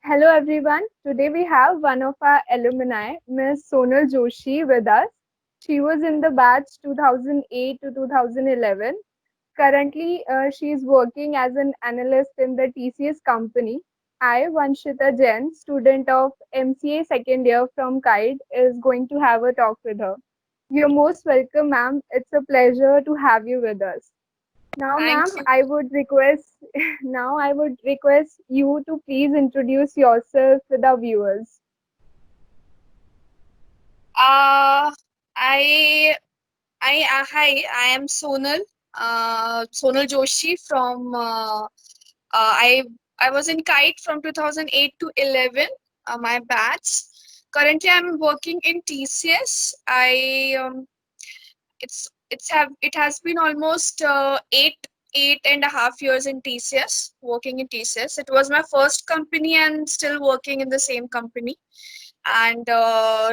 Hello everyone. Today we have one of our alumni, Ms. Sonal Joshi, with us. She was in the batch 2008 to 2011. Currently, she is working as an analyst in the TCS company. I, Vanshita Jain, student of MCA second year from KIET, is going to have a talk with her. You're most welcome, ma'am. It's a pleasure to have you with us. Now, ma'am, Thank you. I would request you to please introduce yourself with our viewers. Uh, I, Hi, I am Sonal. Sonal Joshi from. I was in Kite from 2008 to 11. My batch. Currently, I'm working in TCS. It has been almost 8.5 years in TCS, working in TCS. It was my first company and still working in the same company. And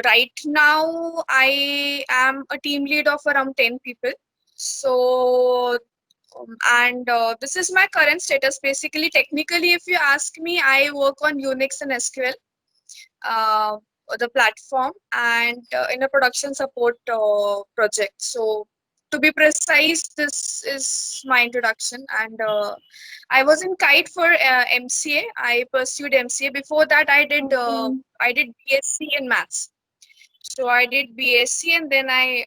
right now I am a team lead of around 10 people. So and this is my current status. Basically, technically, if you ask me, I work on Unix and SQL, uh, the platform, and in a production support project. So to be precise, this is my introduction. And I was in Kite for MCA. I pursued MCA. Before that, Okay. I did BSc in maths. So I did BSc and then I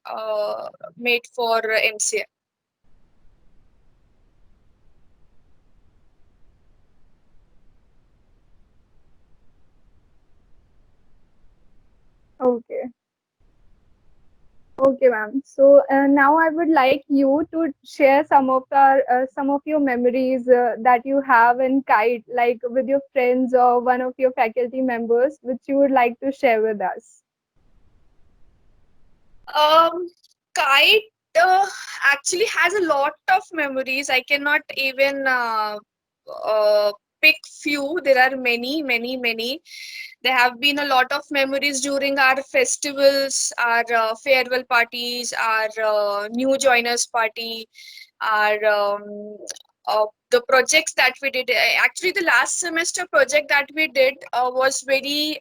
made for MCA. Okay. Okay, ma'am. So now I would like you to share some of your memories that you have in Kite, like with your friends or one of your faculty members, which you would like to share with us. Um, Kite actually has a lot of memories. I cannot even uh, pick few. There are many, many, many. There have been a lot of memories during our festivals, our farewell parties, our new joiners party, our the projects that we did. Actually, the last semester project that we did was very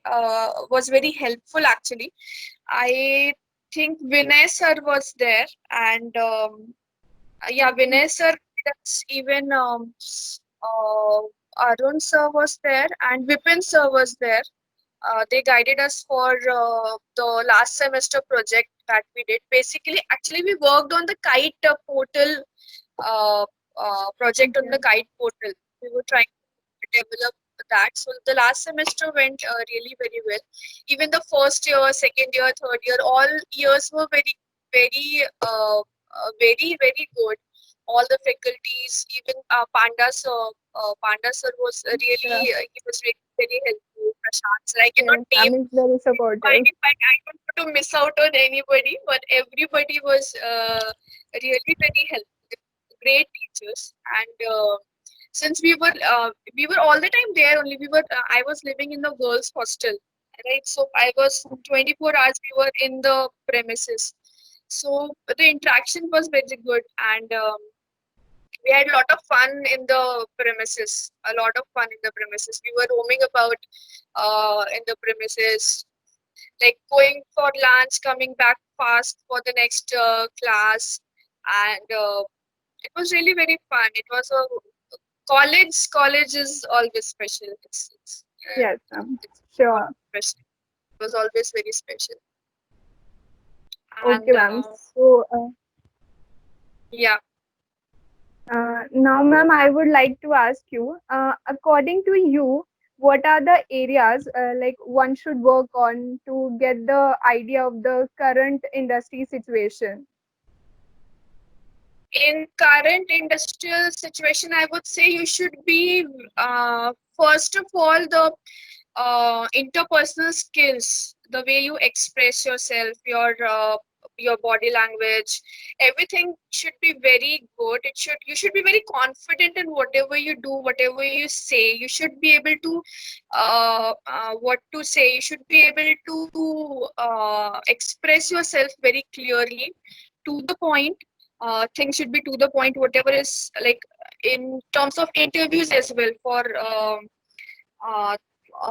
helpful. Actually, I think Vinay sir was there, and yeah, Vinay sir. That's even uh, Arun sir was there, and Vipin sir was there. They guided us for the last semester project that we did. Basically, actually, we worked on the kite portal uh, project on the Okay. kite portal. We were trying to develop that. So the last semester went really very well. Even the first year, second year, third year, all years were very good. All the faculties, even Panda sir was Yeah. really he was really very helpful. Prashant sir, I cannot Yes, name ma'am is very find supportive. it back. I don't want to miss out on anybody, but everybody was really very helpful. Great teachers, and since we were all the time there. Only we were. I was living in the girls' hostel, right? So I was 24 hours. We were in the premises, so the interaction was very good, and we had a lot of fun in the premises. A lot of fun in the premises. We were roaming about in the premises, like going for lunch, coming back fast for the next class, and it was really very fun. It was a college. College is always special. Yes, ma'am. It's Sure. always special. It was always very special. Okay, And ma'am. So, yeah, now, ma'am, I would like to ask you, according to you, what are the areas like one should work on to get the idea of the current industry situation? in current industrial situation, I would say you should be first of all the interpersonal skills, the way you express yourself, your body language, everything should be very good. You should be very confident in whatever you do, whatever you say. You should be able to what to say. You should be able to express yourself very clearly, to the point. Things should be to the point. Whatever is like in terms of interviews as well for. Uh,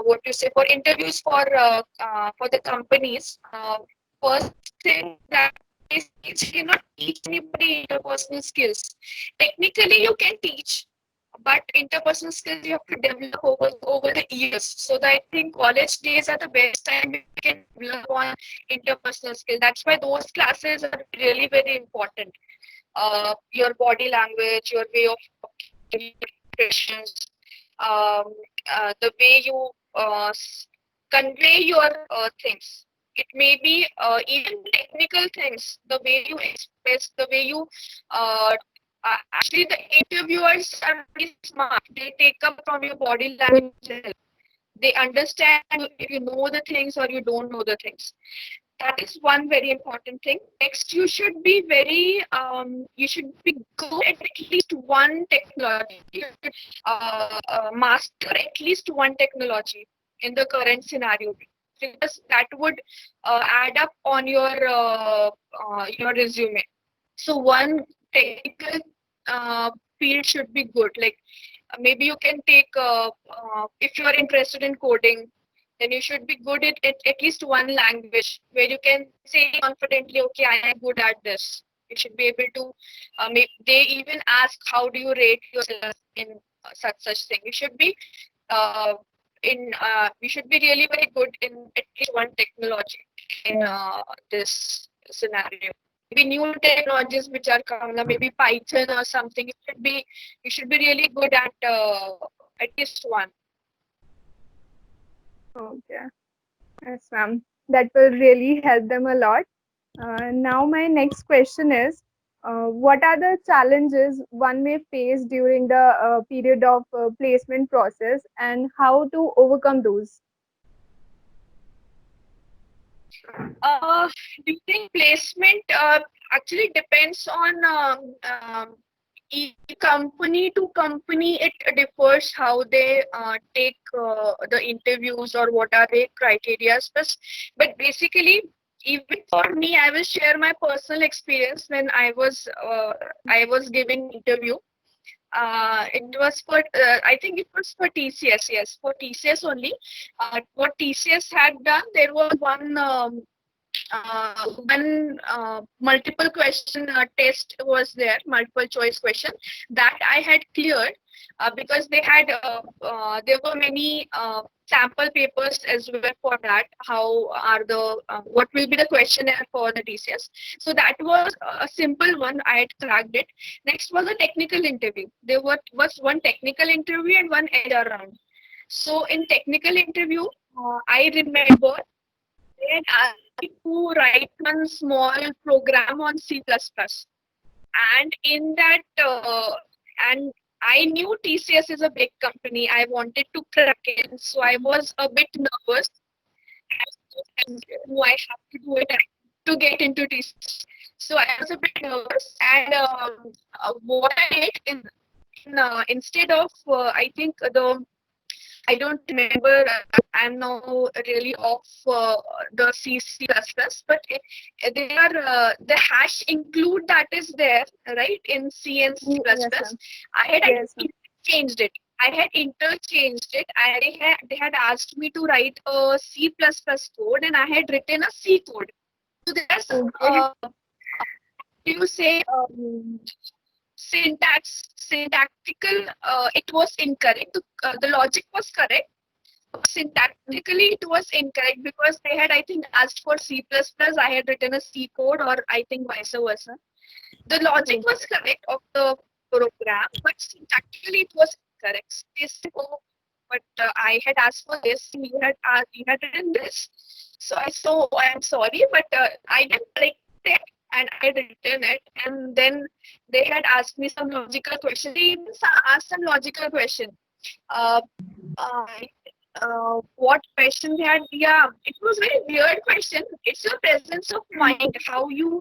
what you say, for interviews for the companies. First thing that is, you cannot teach anybody interpersonal skills. Technically, you can teach, but interpersonal skills you have to develop over the years. So that I think college days are the best time where you can develop on interpersonal skills. That's why those classes are really very important. Your body language, your way of talking, your expressions, um, the way you convey your things. It may be even technical things, the way you express, the way you actually, the interviewers are very smart. They take up from your body language itself. They understand if you know the things or you don't know the things. That is one very important thing. Next, you should be very you should be good at least one technology. You should master at least one technology in the current scenario, because that would add up on your resume. So one technical field should be good. Like maybe you can take if you are interested in coding, then you should be good at least one language where you can say confidently, okay, I am good at this. You should be able to. They even ask, how do you rate yourself in such thing. You should be uh, you should be really very good in at least one technology in this scenario. Maybe new technologies which are coming up, maybe Python or something. You should be really good at least one. Okay. Yes, ma'am. That will really help them a lot. Now, my next question is, what are the challenges one may face during the period of placement process, and how to overcome those? Uh, do you think placement actually depends on company to company? It differs how they take the interviews or what are their criteria. But basically, even for me, I will share my personal experience when I was giving interview. It was for I think it was for TCS. Yes, for TCS only. What TCS had done, there was one multiple question test was there, multiple choice question that I had cleared, because there were many sample papers as well for that. How are the what will be the questionnaire for the TCS? So that was a simple one. I had cracked it. Next was a technical interview. There was one technical interview and one HR round. So in technical interview, I remember they had asked me to write one small program on C++. And in that, and I knew TCS is a big company. I wanted to crack it, so I was a bit nervous. No, I have to do it to get into TCS. So I was a bit nervous, and what I did instead of I think I don't remember. I'm now really off the C++, but they are the hash include that is there, right, in C and C++. Yes, ma'am. I had Yes, ma'am. changed it. I had interchanged it. They had asked me to write a C++ code, and I had written a C code. So there's Okay. do you say syntactical? It was incorrect. The logic was correct. Syntactically it was incorrect because they had, I think, asked for C++. I had written a C code, or I think vice versa. The logic was correct of the program, but syntactically it was incorrect. They said, oh, but I had asked for this, and you had written this. So I am sorry, but I didn't correct it, and I had written it. And then they had asked me some logical question. They even asked some logical question. Uh, uh, what question they had? Yeah, it was very weird question. It's your presence of mind, how you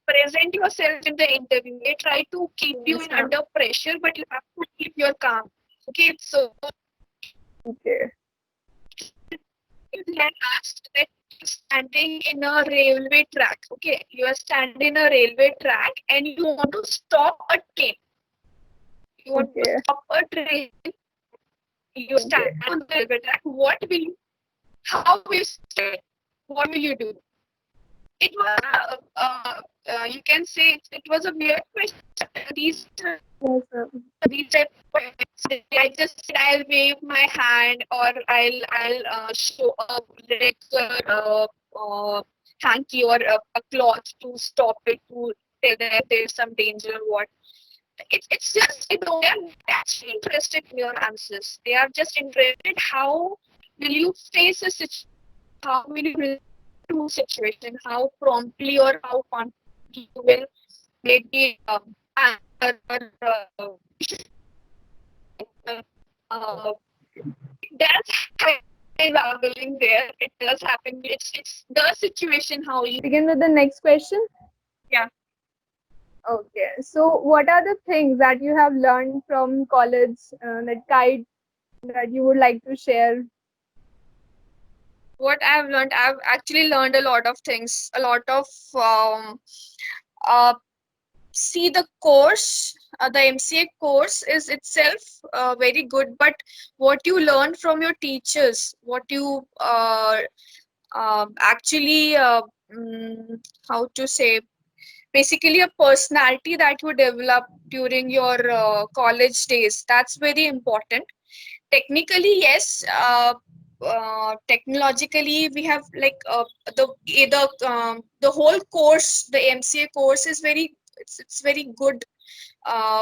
present yourself in the interview. They try to keep you Yes, in ma'am. under pressure, but you have to keep your calm. Okay, so Okay. they had asked that you're standing in a railway track. Okay, you are standing in a railway track and you want to stop a train. You want to Okay. stop a train. You stand Okay. on the railway track. What will you? How will you start? What will you do? It was you can say it was a weird question. These Yes, sir. these type of questions, I just said I'll wave my hand or I'll show a red color hanky or a cloth to stop it, to tell them there's some danger or what. It's just they don't, they're not actually interested in your answers. They are just interested how will you face a situation, how will you respond to a situation, how promptly or how confidently you will maybe answer or uh, uh, it does happen while bullying there. It does happen. It's the situation how you. Begin with the next question. Yeah. Okay. So, what are the things that you have learned from college, that kite, that you would like to share? What I've learned, I've actually learned a lot of things. A lot of uh, see the course, the MCA course is itself very good, but what you learn from your teachers, what you actually how to say, basically a personality that you develop during your college days, that's very important. Technically yes, technologically we have like the whole course, the MCA course is very, it's very good,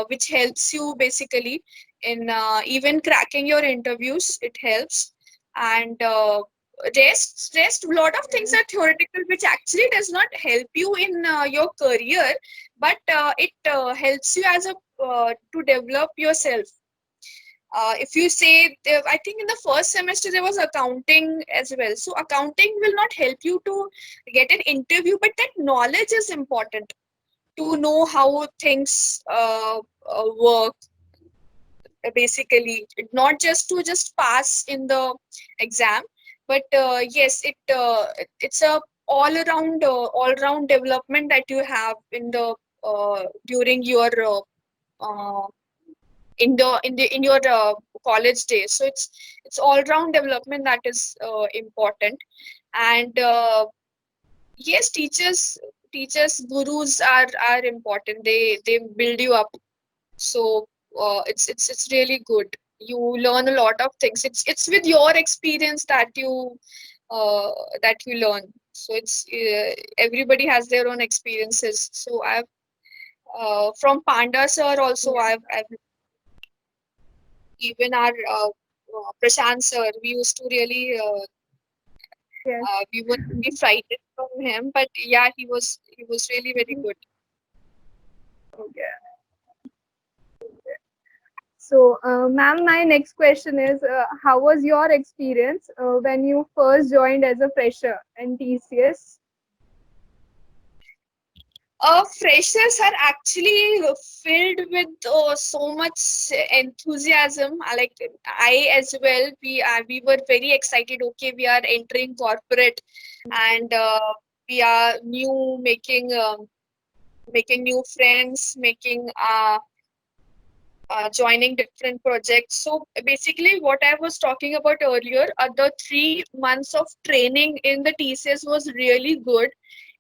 which helps you basically in even cracking your interviews, it helps. And rest a lot of things Yes. are theoretical, which actually does not help you in your career, but it helps you as a to develop yourself. If you say I think in the first semester there was accounting as well, so accounting will not help you to get an interview, but that knowledge is important to know how things work, basically not just to just pass in the exam, but yes, it's a all round development that you have in the during your uh, in your college days. So it's all round development that is important. And yes, teachers gurus are important, they build you up. So it's really good, you learn a lot of things. It's with your experience uh, that you learn. So it's everybody has their own experiences. So I've from Panda sir also, Yes. I've even our Prashant sir, we used to really Yes. we were really frightened from him, but yeah, he was really very Mhm. good. Okay. So, ma'am, my next question is, how was your experience when you first joined as a fresher in TCS? Freshers are actually filled with so much enthusiasm. Like I as well, we were very excited. Okay, we are entering corporate, and we are new, making new friends, making joining different projects. So basically, what I was talking about earlier, the 3 months of training in the TCS was really good.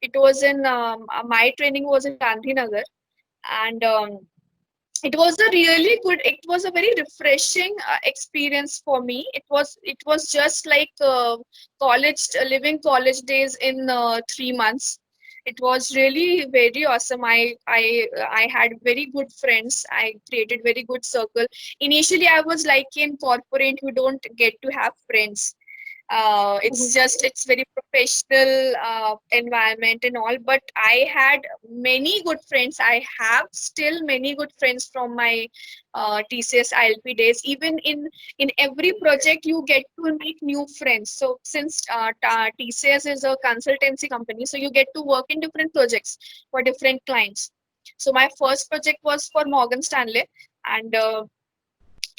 It was in my training was in Gandhinagar, and it was a really good, it was a very refreshing experience for me. It was just like college, living college days in 3 months. It was really very awesome. I had very good friends, I created very good circle. Initially I was like in corporate, you don't get to have friends. It's just, it's very professional environment and all, but I had many good friends. I have still many good friends from my TCS ILP days. Even in every project you get to make new friends. So since TCS is a consultancy company, so you get to work in different projects for different clients. So my first project was for Morgan Stanley, and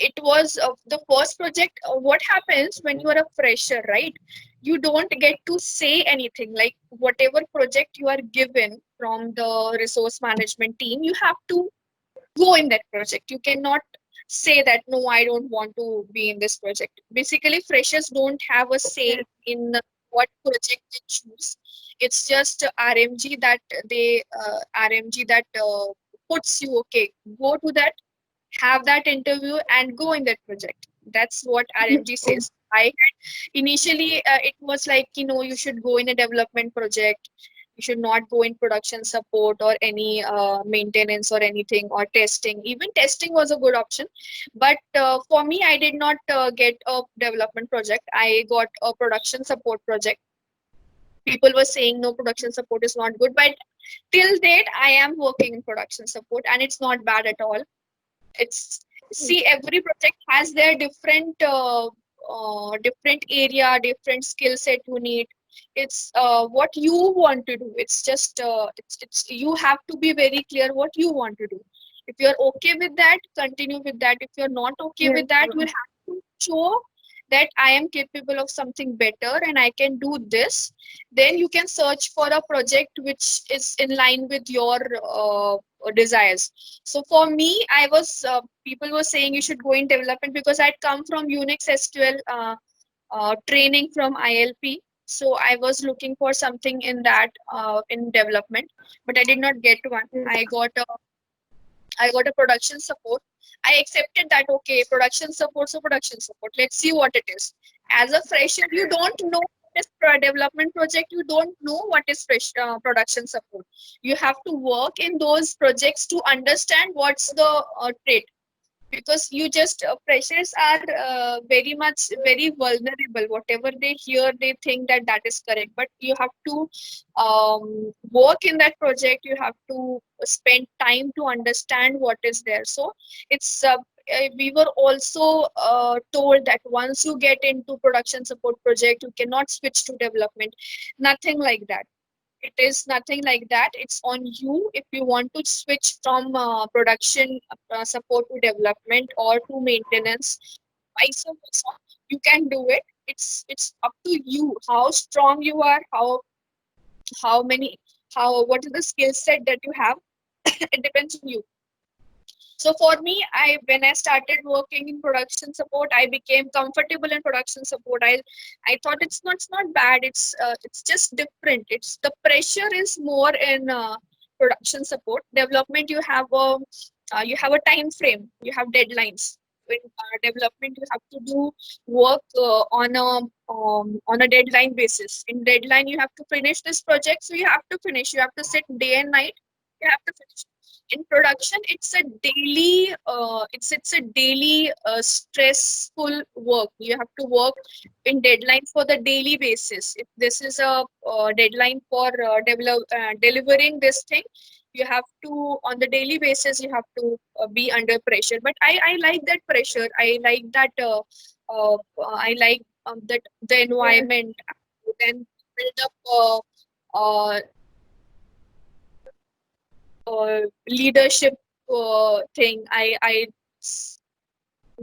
it was the first project. What happens when you are a fresher, right? You don't get to say anything. Like whatever project you are given from the resource management team, you have to go in that project. You cannot say that no, I don't want to be in this project. Basically, freshers don't have a say Yes. in what project they choose. It's just RMG that puts you, okay, go to that, have that interview and go in that project. That's what RMG Oh, says. I had initially it was like, you should go in a development project. You should not go in production support or any maintenance or anything or testing. Even testing was a good option, but for me, I did not get a development project. I got a production support project. People were saying no, production support is not good, but till date, I am working in production support, and it's not bad at all. It's, see, every project has their different area, different skill set you need. It's what you want to do. It's just it's you have to be very clear what you want to do. If you're okay with that, continue with that. If you're not okay yes, with that, you ma'am. have to show that I am capable of something better and I can do this. Then you can search for a project which is in line with your desires. So for me, I was people were saying you should go in development because I'd come from Unix SQL training from ILP. So I was looking for something in that in development, but I did not get one. Yes. I got a production support. I accepted that, okay, production support, so production support. Let's see what it is. As a fresher, you don't know what is development project. You don't know what is production support. You have to work in those projects to understand what's the trait, because you just freshers are very vulnerable. Whatever they hear, they think that that is correct, but you have to work in that project. You have to spend time to understand what is there. So it's we were also told that once you get into production support project, you cannot switch to development. Nothing like that. It is nothing like that. It's on you. If you want to switch from production support to development or to maintenance, vice versa, you can do it. It's up to you how strong you are, how many, how what is the skill set that you have. It depends on you. So for me, I when I started working in production support, I became comfortable in production support. I thought it's not bad. It's just different. It's the pressure is more in production support. Development, you have a time frame. You have deadlines. In development, you have to do work on a deadline basis. In deadline, you have to finish this project, so you have to finish. You have to sit day and night. You have to finish. In production, it's a daily stressful work. You have to work in deadline for the daily basis. If this is a deadline for delivering this thing, you have to, on the daily basis, you have to be under pressure. But I like that pressure. I like that the Yes. environment. Then build up leadership thing.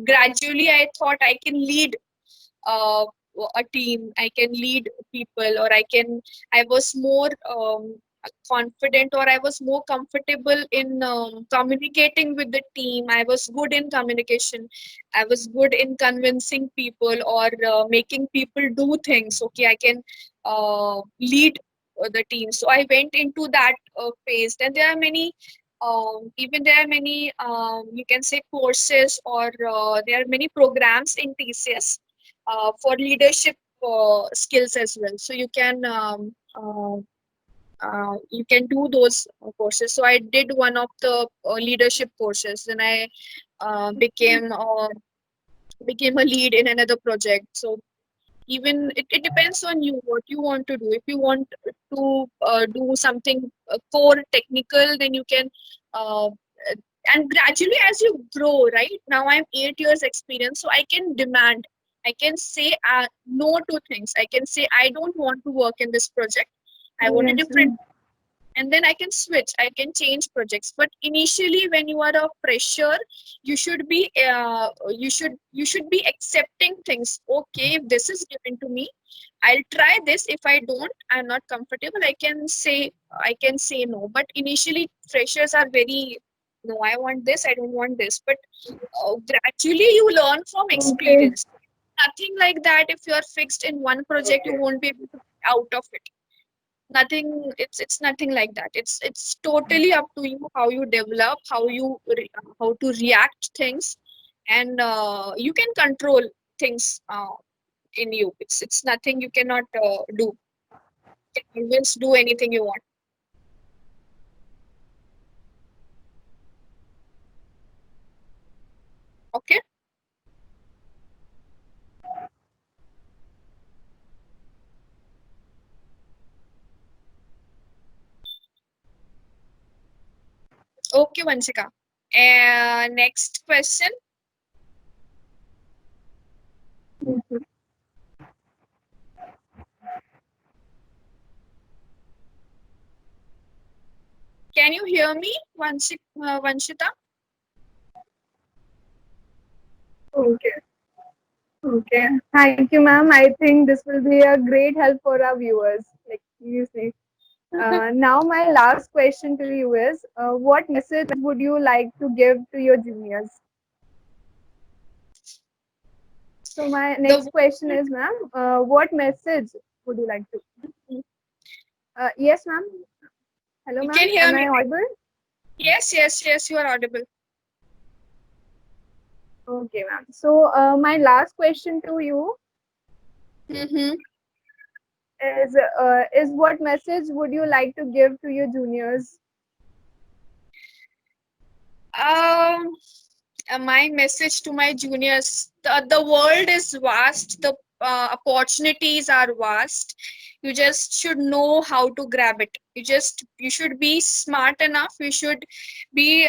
Gradually I thought I can lead uh, a team. I can lead people, or I was more confident, or I was more comfortable in communicating with the team. I was good in communication. I was good in convincing people, or making people do things. Okay, I can lead the team. So I went into that phase. Then there are many even there are many you can say courses, or there are many programs in TCS for leadership skills as well. So you can do those courses. So I did one of the leadership courses, and I uh, became uh, became a lead in another project. So even it depends on you what you want to do. If you want to do something core technical, then you can uh, and gradually as you grow, right now I'm 8 years experience, so I can demand, I can say no to things. I can say I don't want to work in this project, I want a Yes. different, and then I can switch, I can change projects. But initially when you are a fresher, you should be accepting things. Okay, if this is given to me, I'll try this. If I don't, I'm not comfortable, I can say no. But initially freshers are very no, I want this, I don't want this. But gradually you learn from Okay. experience. Nothing like that. If you are fixed in one project, you Okay. won't be able to get out of it. Nothing. It's nothing like that. It's totally up to you how you develop, how to react things, and you can control things in you. It's nothing you cannot do. You can always do anything you want. Okay. Okay, Vanshika. Next question. Mhm. Can you hear me, Vanshita? Okay. Okay. Thank you, ma'am. I think this will be a great help for our viewers. Like you say. Now, my last question to you is what message would you like to give to your juniors? So, my The next question is, ma'am, what message would you like to? Yes, ma'am. Hello, you ma'am. can hear Am me, I right? audible? Yes, yes, yes. You are audible. Okay, ma'am. So, my last question to you Mm-hmm. is what message would you like to give to your juniors? Um, my message to my juniors: the world is vast. The opportunities are vast. You just should know how to grab it. You should be smart enough. You should be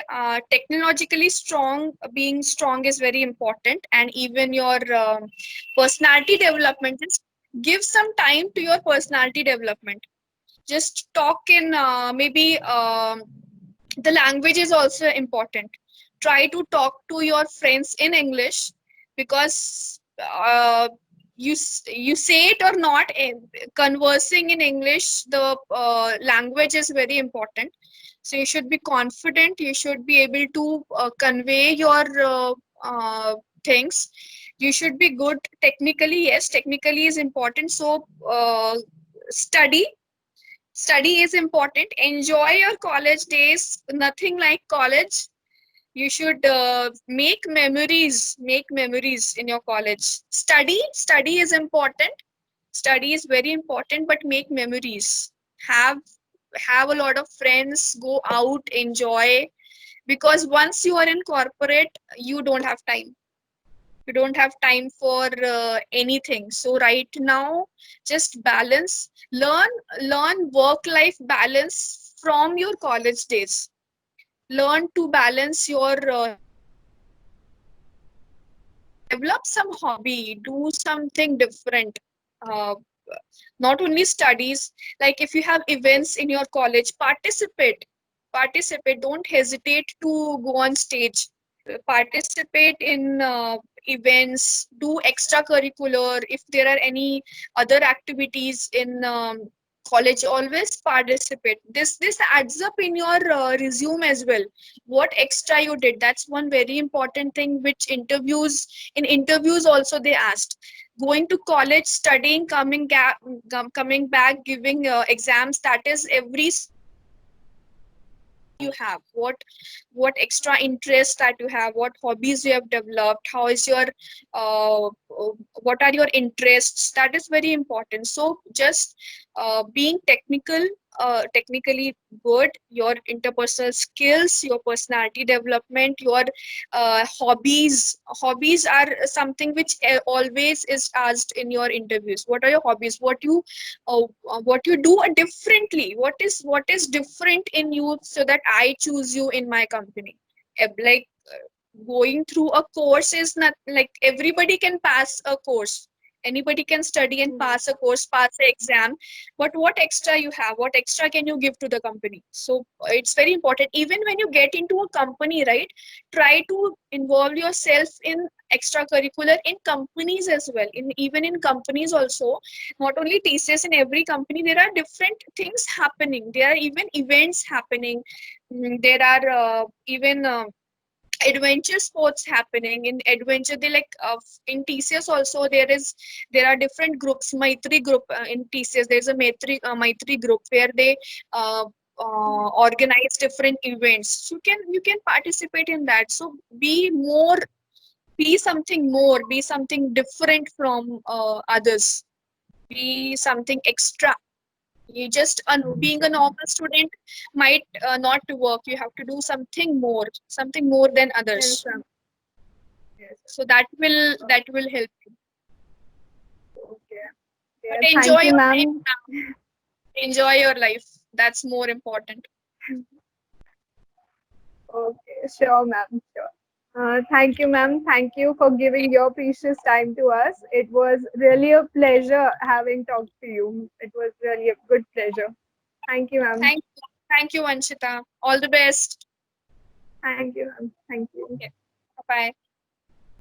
technologically strong. Being strong is very important, and even your personality development. Just give some time to your personality development. Just talk in maybe the language is also important. Try to talk to your friends in English, because you say it or not, conversing in English, the language is very important. So you should be confident. You should be able to convey your uh, things. You should be good technically. Yes, technically is important. So study. Study is important. Enjoy your college days. Nothing like college. You should make memories in your college. Study is important. Study is very important, but make memories. Have have a lot of friends. Go out, enjoy, because once you are in corporate, you don't have time. You don't have time for anything. So right now, just balance. Learn work life balance from your college days. Learn to balance your develop some hobby, do something different. uh, Not only studies. Like if you have events in your college, participate. Don't hesitate to go on stage. Participate in events, do extracurricular. If there are any other activities in college, always participate. This adds up in your resume as well. What extra you did, that's one very important thing, which interviews also they asked. Going to college, studying, coming back, giving exams, that is every you have. What extra interest that you have, what hobbies you have developed, how is your uh, what are your interests, that is very important. So just being technically good, your interpersonal skills, your personality development, your hobbies are something which always is asked in your interviews. What are your hobbies? What you do differently, what is different in you, so that I choose you in my company. Like going through a course is not like everybody can pass a course. Anybody can study and Mhm. pass a course, pass the exam. But what extra you have, what extra can you give to the company? So it's very important. Even when you get into a company, right, try to involve yourself in extracurricular in companies as well. In even in companies also, not only TCS, in every company there are different things happening. There are even events happening. There are even adventure sports happening in adventure. They like in TCS also there are different groups. Maitri group in TCS. There's a Maitri group where they uh, organize different events. So you can participate in that. So be more, be something more, be something different from others, be something extra. You just being a Okay. normal student might not work. You have to do something more than Yes, others. ma'am. Yes. So that will help you. Okay. But Yeah. enjoy Thank you, your life ma'am. now. Enjoy your life. That's more important. Okay. Sure, ma'am. Sure. Thank you, ma'am. Thank you for giving your precious time to us. It was really a pleasure having talked to you. It was really a good pleasure. Thank you, ma'am. Thank you, Anshita. All the best. Thank you, ma'am. Thank you. Okay. Bye bye.